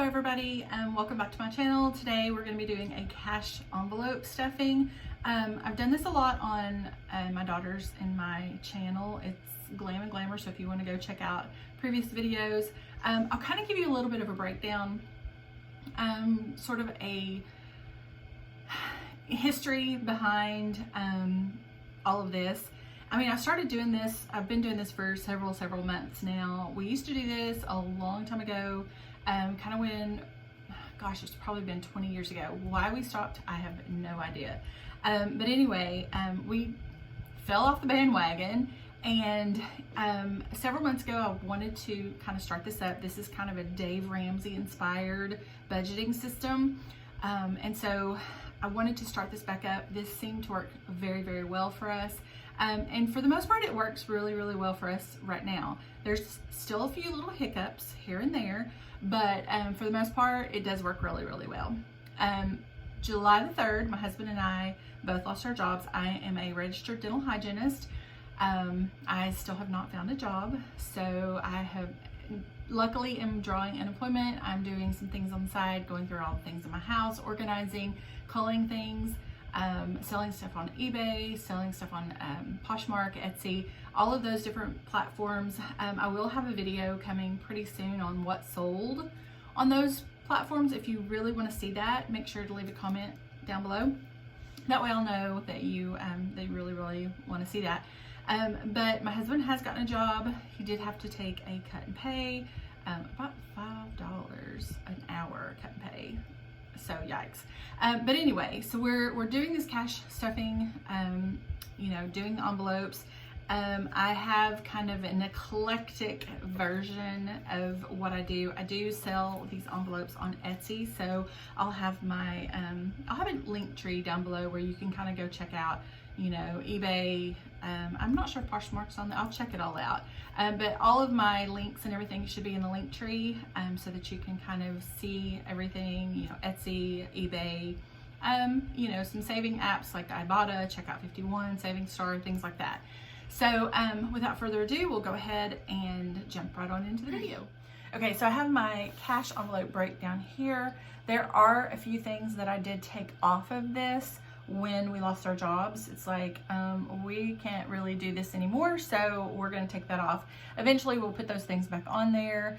everybody, welcome back to my channel. Today we're going to be doing a cash envelope stuffing. I've done this a lot on my daughters in my channel. It's Glam and Glamour, so if you want to go check out previous videos, I'll kind of give you a little bit of a breakdown, sort of a history behind all of this. I mean, I started doing this, I've been doing this for several months now. We used to do this a long time ago, kind of when, gosh, it's probably been 20 years ago. Why we stopped, I have no idea. But anyway, we fell off the bandwagon, and several months ago, I wanted to kind of start this up. This is kind of a Dave Ramsey inspired budgeting system. And so I wanted to start this back up. This seemed to work very well for us. And for the most part, it works really well for us right now. There's still a few little hiccups here and there, but for the most part, it does work really well. July the 3rd, my husband and I both lost our jobs. I am a registered dental hygienist. I still have not found a job, so I have luckily am drawing unemployment. I'm doing some things on the side, going through all the things in my house, organizing, culling things, selling stuff on eBay, selling stuff on Poshmark, Etsy, all of those different platforms. I will have a video coming pretty soon on what sold on those platforms. If you really want to see that, make sure to leave a comment down below. That way I'll know that you really want to see that. But my husband has gotten a job. He did have to take a cut and pay, about $5 an hour cut and pay. So yikes. But anyway, so we're doing this cash stuffing, doing the envelopes. I have kind of an eclectic version of what I do. I do sell these envelopes on Etsy, so I'll have my I'll have a link tree down below where you can kind of go check out, eBay. I'm not sure if Poshmark's on there. I'll check it all out. But all of my links and everything should be in the link tree, so that you can kind of see everything, Etsy, eBay, some saving apps like Ibotta, Checkout 51, Saving Star, things like that. So without further ado, we'll go ahead and jump right on into the video. Okay, so I have my cash envelope breakdown here. There are a few things that I did take off of this when we lost our jobs. It's like, we can't really do this anymore, so we're gonna take that off. Eventually we'll put those things back on there.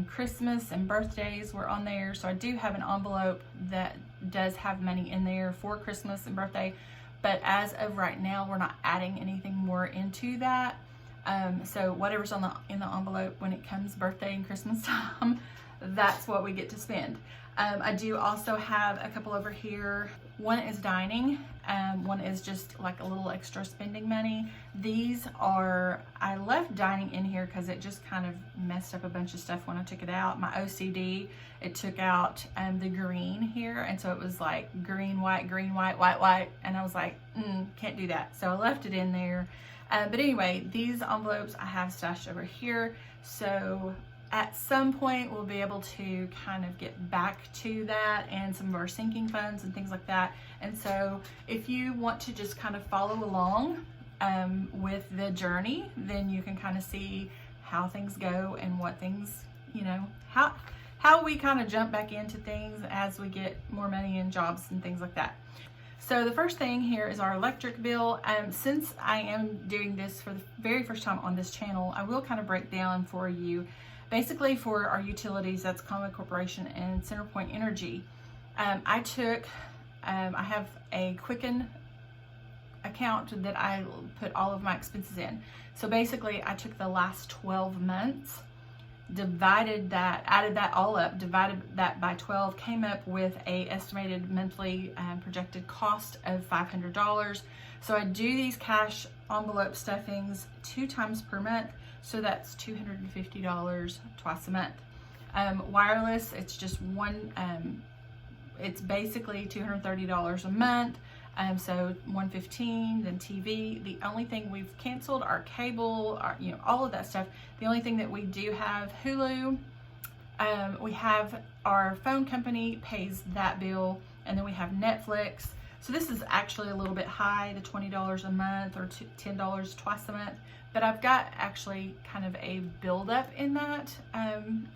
Christmas and birthdays were on there, so I do have an envelope that does have money in there for Christmas and birthday, but as of right now, we're not adding anything more into that. So whatever's in the envelope when it comes birthday and Christmas time, that's what we get to spend. I do also have a couple over here. One is dining, one is just like a little extra spending money. These are, I left dining in here because it just kind of messed up a bunch of stuff when I took it out. My OCD, it took out the green here, and so it was like green, white, white, and I was like, can't do that. So I left it in there. But anyway, these envelopes I have stashed over here, so at some point we'll be able to kind of get back to that and some of our sinking funds and things like that. And so if you want to just kind of follow along with the journey, then you can kind of see how things go and what things, how we kind of jump back into things as we get more money and jobs and things like that. So the first thing here is our electric bill. Since I am doing this for the very first time on this channel, I will kind of break down for you. Basically, for our utilities, that's Conway Corporation and CenterPoint Energy. I have a Quicken account that I put all of my expenses in. So basically, I took the last 12 months, divided that, added that all up, divided that by 12, came up with a estimated monthly projected cost of $500. So I do these cash envelope stuffings 2 times per month. So that's $250 twice a month. Wireless, it's just one, it's basically $230 a month. So $115, then TV. The only thing we've canceled our cable, all of that stuff. The only thing that we do have, Hulu. We have our phone company pays that bill, and then we have Netflix. So this is actually a little bit high, the $20 a month or $10 twice a month. But I've got actually kind of a buildup in that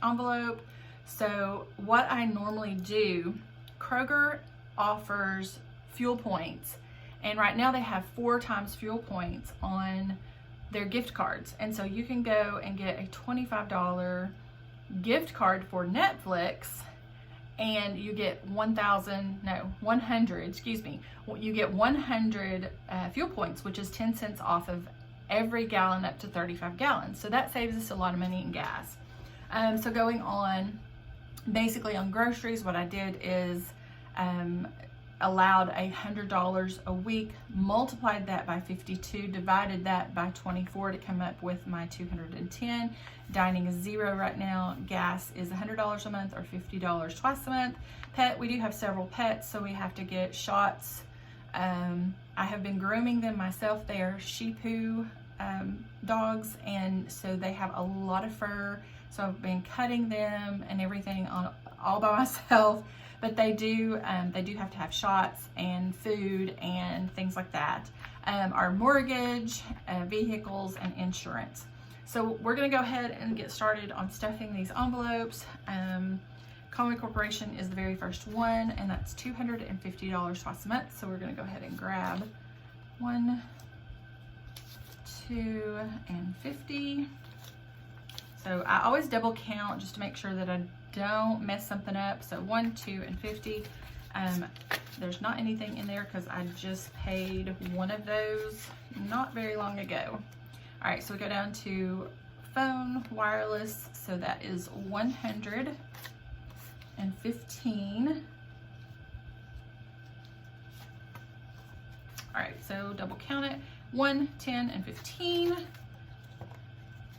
envelope So what I normally do, Kroger offers fuel points, and right now they have 4 times fuel points on their gift cards. And so you can go and get a $25 gift card for Netflix, and you get 100, excuse me, you get 100 fuel points, which is 10 cents off of every gallon up to 35 gallons. So that saves us a lot of money in gas. So going on, basically on groceries, what I did is allowed $100 a week, multiplied that by 52, divided that by 24 to come up with my 210. Dining is $0 right now. Gas is $100 a month or $50 twice a month. Pet, we do have several pets, so we have to get shots. I have been grooming them myself. They are Shih Tzu dogs, and so they have a lot of fur. So I've been cutting them and everything all by myself. But they do have to have shots and food and things like that. Our mortgage, vehicles, and insurance. So we're gonna go ahead and get started on stuffing these envelopes. Conway Corporation is the very first one, and that's $250 twice a month. So we're gonna go ahead and grab 1, 2, and 50. So I always double count just to make sure that I don't mess something up. So 1, 2, and 50. There's not anything in there because I just paid one of those not very long ago. All right, so we go down to phone, wireless. So that is 115. All right, so double count it. 1, 10, and 15.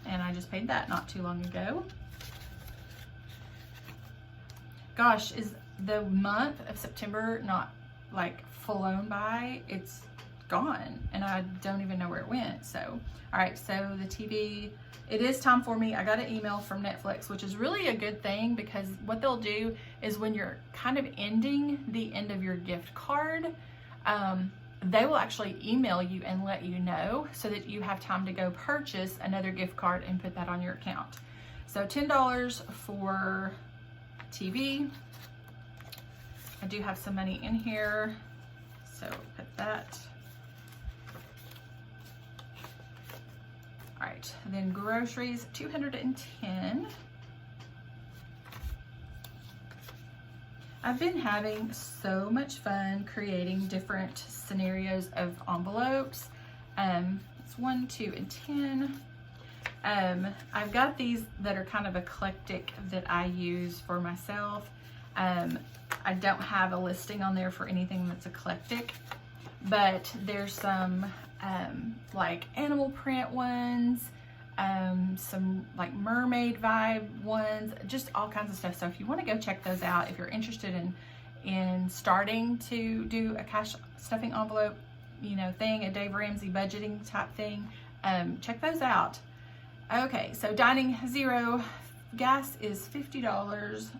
And I just paid that not too long ago. Gosh, is the month of September not like flown by? It's gone and I don't even know where it went. So, all right, so the TV, it is time for me. I got an email from Netflix, which is really a good thing, because what they'll do is when you're kind of ending the end of your gift card, they will actually email you and let you know so that you have time to go purchase another gift card and put that on your account. So $10 for TV. I do have some money in here, so put that. All right, then groceries, $210. I've been having so much fun creating different scenarios of envelopes. It's 1, 2, and 10. I've got these that are kind of eclectic that I use for myself. I don't have a listing on there for anything that's eclectic, but there's some like animal print ones, some like mermaid vibe ones, just all kinds of stuff. So if you want to go check those out, if you're interested in starting to do a cash stuffing envelope, you know, thing, a Dave Ramsey budgeting type thing, check those out. Okay, so dining $0, gas is $50.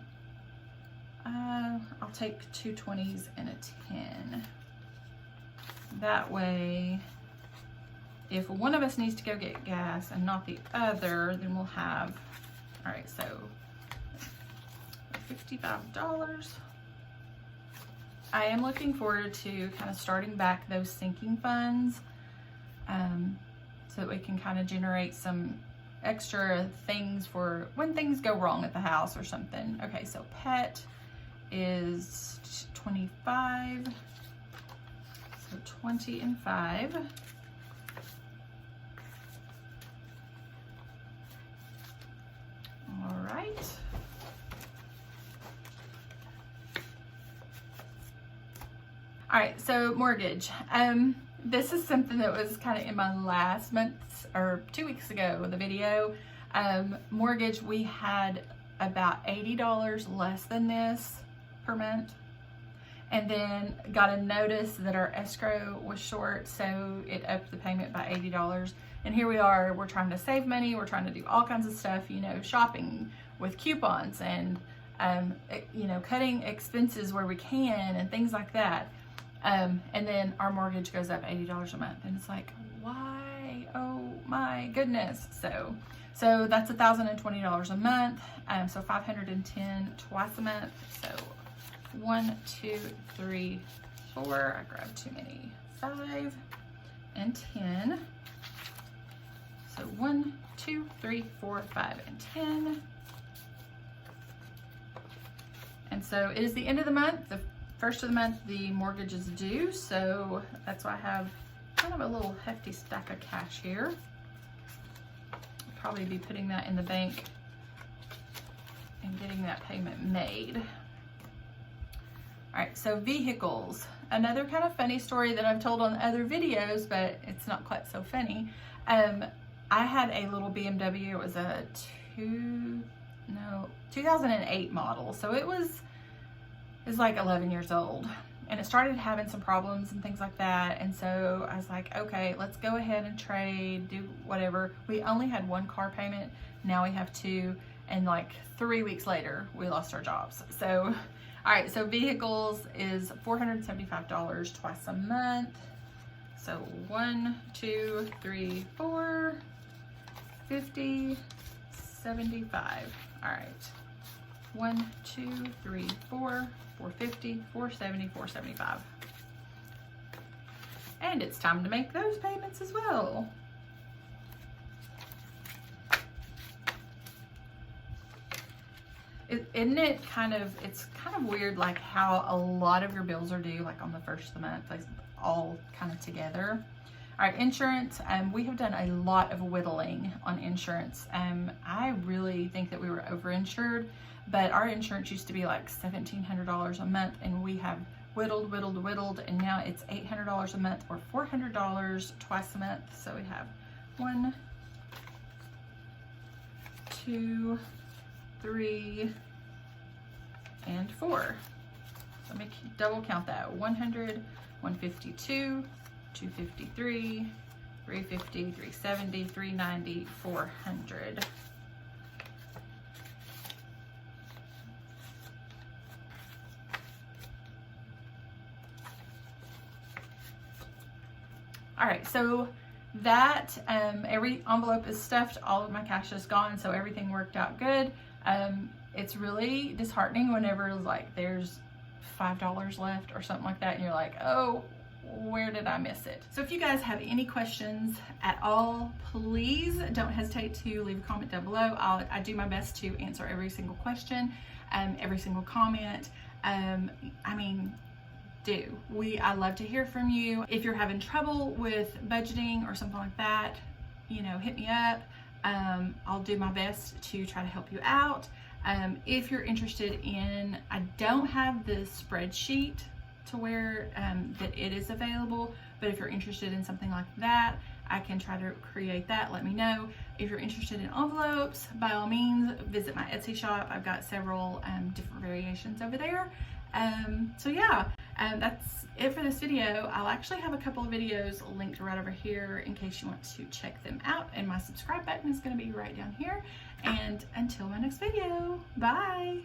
I'll take 2 20s and a 10. That way, if one of us needs to go get gas and not the other, then we'll have, all right, so $55. I am looking forward to kind of starting back those sinking funds, so that we can kind of generate some extra things for when things go wrong at the house or something. Okay, so pet is 25, so 20 and 5. All right. All right, so mortgage. This is something that was kind of in my last month's or 2 weeks ago, the video. Mortgage, we had about $80 less than this per month, and then got a notice that our escrow was short, so it upped the payment by $80. And here we are, we're trying to save money, we're trying to do all kinds of stuff, you know, shopping with coupons and, you know, cutting expenses where we can and things like that. And then our mortgage goes up $80 a month, and it's like, why? Oh my goodness. So So that's $1,020 a month. So 510 twice a month. So 1, 2, 3, 4. I grabbed too many. 5 and 10. So 1, 2, 3, 4, 5, and 10. And so it is the end of the month. The first of the month, the mortgage is due. So that's why I have kind of a little hefty stack of cash here. I'll probably be putting that in the bank and getting that payment made. All right, so vehicles. Another kind of funny story that I've told on other videos, but it's not quite so funny. I had a little BMW. It was a 2008 model. So it was like 11 years old. And it started having some problems and things like that. And so I was like, okay, let's go ahead and trade, do whatever. We only had 1 car payment. Now we have 2. And like 3 weeks later, we lost our jobs. So, all right, so vehicles is $475 twice a month. So 1, 2, 3, 4, 50, 75. All right. 1, 2, 3, 4, 450, 470, 475. And it's time to make those payments as well. Isn't it it's kind of weird, like how a lot of your bills are due like on the first of the month, like all kind of together. All right, insurance. We have done a lot of whittling on insurance. I really think that we were overinsured, but our insurance used to be like $1,700 a month, and we have whittled, and now it's $800 a month or $400 twice a month. So we have 1, 2, 3, and 4. So let me double count that. 100, 152, 253, 350, 370, 390, 400. All right, so that every envelope is stuffed, all of my cash is gone, so everything worked out good. It's really disheartening whenever like there's $5 left or something like that, and you're like, oh, where did I miss it? So if you guys have any questions at all, please don't hesitate to leave a comment down below. I do my best to answer every single question, every single comment. I love to hear from you. If you're having trouble with budgeting or something like that, hit me up. I'll do my best to try to help you out. If you're interested in, I don't have the spreadsheet to where that it is available, but if you're interested in something like that, I can try to create that. Let me know. If you're interested in envelopes, by all means, visit my Etsy shop. I've got several different variations over there. So yeah, that's it for this video. I'll actually have a couple of videos linked right over here in case you want to check them out, and my subscribe button is going to be right down here. And until my next video, bye.